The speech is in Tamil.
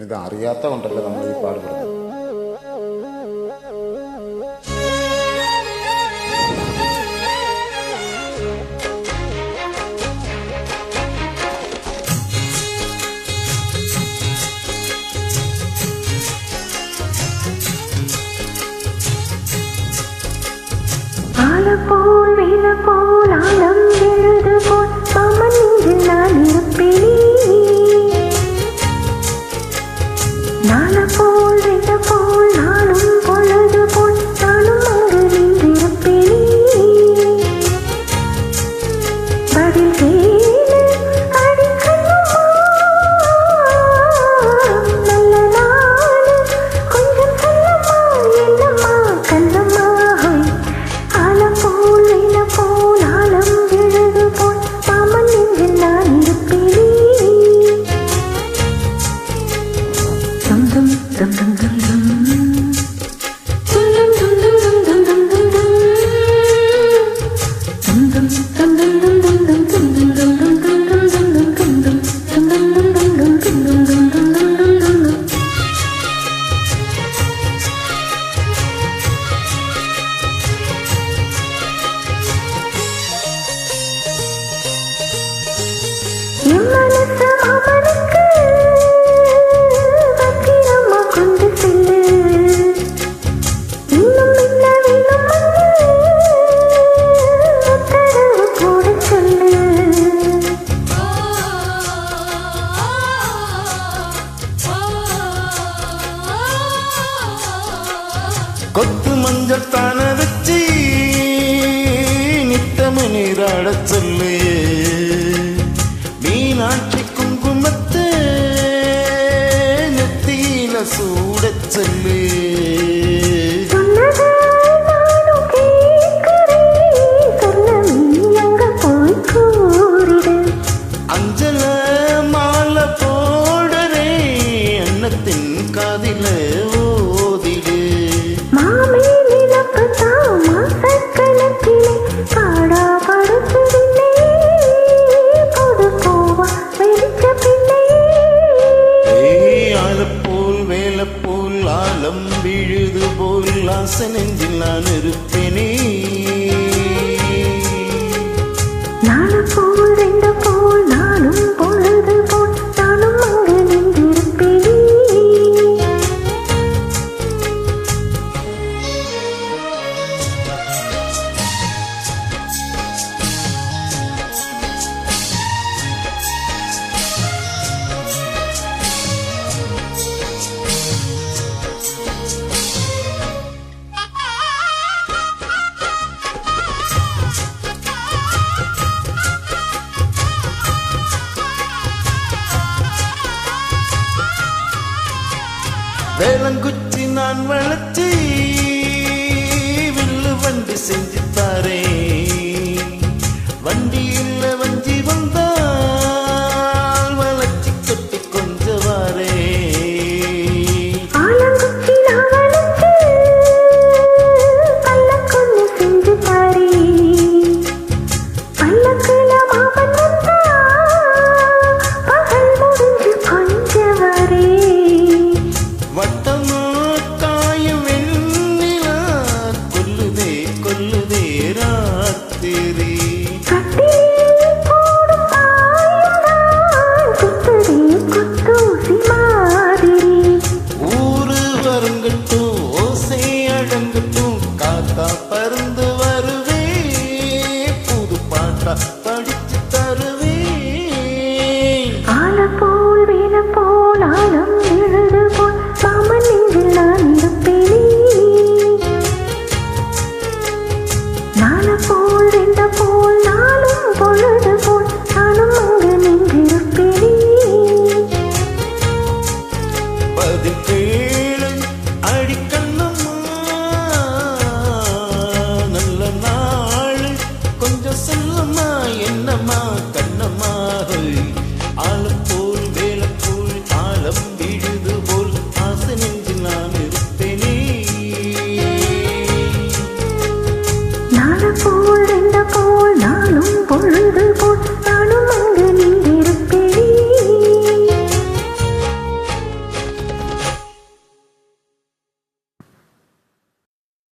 ഇത് അറിയാത്ത കൊണ്ടല്ല നമ്മൾ ഈ പാടുപെടുന്നത്. ஆலப்போல் வேலப்போல் ஆலம் எழுது போல் மாமன் நெஞ்சில் நான் இருப்பேனே. நாலப்போல் வேலப்போல் நாளும் பொழுது போல் நானும் அங்கு நின்றிருப்பேனே. பதில் கேளு அடிக்கணுமா நல்ல நாள் கொஞ்சம் சொல்லம்மா என்னம்மா கண்ணம்மா. ஆலப்போல் வேலப்போல் ஆலம் எழுது போல் மாமன் நெஞ்சில் நான் இருப்பேனே. dum dum dum dum dum dum என் மனசு மாமனுக்கு பத்திரமா கொண்டு செல்லு. இன்னும் என்ன வேணும் உத்தரவு போட சொல்லு. கொத்து மஞ்சள் தான வச்சு நித்தம நீராட சொல்லு. மீனாட்சி குங்குமத்து நெத்தியில சூடச் சொல்லு. சொன்னதை நானும் கேட்கிறேன். சொல்ல நீ அங்க போய் கூறிடு. அஞ்சல மாலை போடுறே அன்னத்தின் காதில ஓதிடு. மாமே நிலப்பு தான் மாசக்கணக்கிலே காடா படுத்துதில்லை. பொது போவா வெளிச்ச பிள்ளை. ஆலப்போல் வேலப்போல் ஆலம் விழுது போல் ஆசை நெஞ்சில் நான் இருப்பேனே. நாலு போல் ரெண்டு போல் நானும் பொழுது போல் நானும் அங்கு நின்றிருப்பேனே. வேளங்குச்சி நான் வளர்ச்சி வில்லு வண்டி செஞ்சு தாரே. வண்டி இல்ல வஞ்சி வந்தால் வளர்ச்சி கட்டி கொஞ்சம் வாரே. ஆலங்குச்சி நாவலுக்கு பல்லக்கொன்னு செஞ்சு தாரே. பல்லக்குல மாமன் வந்தா பகல் முடிஞ்சு கொஞ்சம் வரே. வட்டமா காயும் வெண்ணிலா கொல்லுதே கொல்லுதே ராத்திரி. கட்டிலில் போடும் பாயம்தான் குத்துதே குத்தூசி மாதிரி. ஊரு வருங்கட்டும் ஓசை அடங்கட்டும் காத்தா பருந்து வருவே. புது பாட்டா படிச்சு தருவே. ஆலப்போல் வேலப்போல் ஆலம் எழுது போல் மாமன் நெஞ்சில் நான் இருப்பேனே. நாலப்போல் ரெண்டு போல் நாளும் பொழுது போல் நானும் அங்கு நின்றிருப்பேனே. பதில்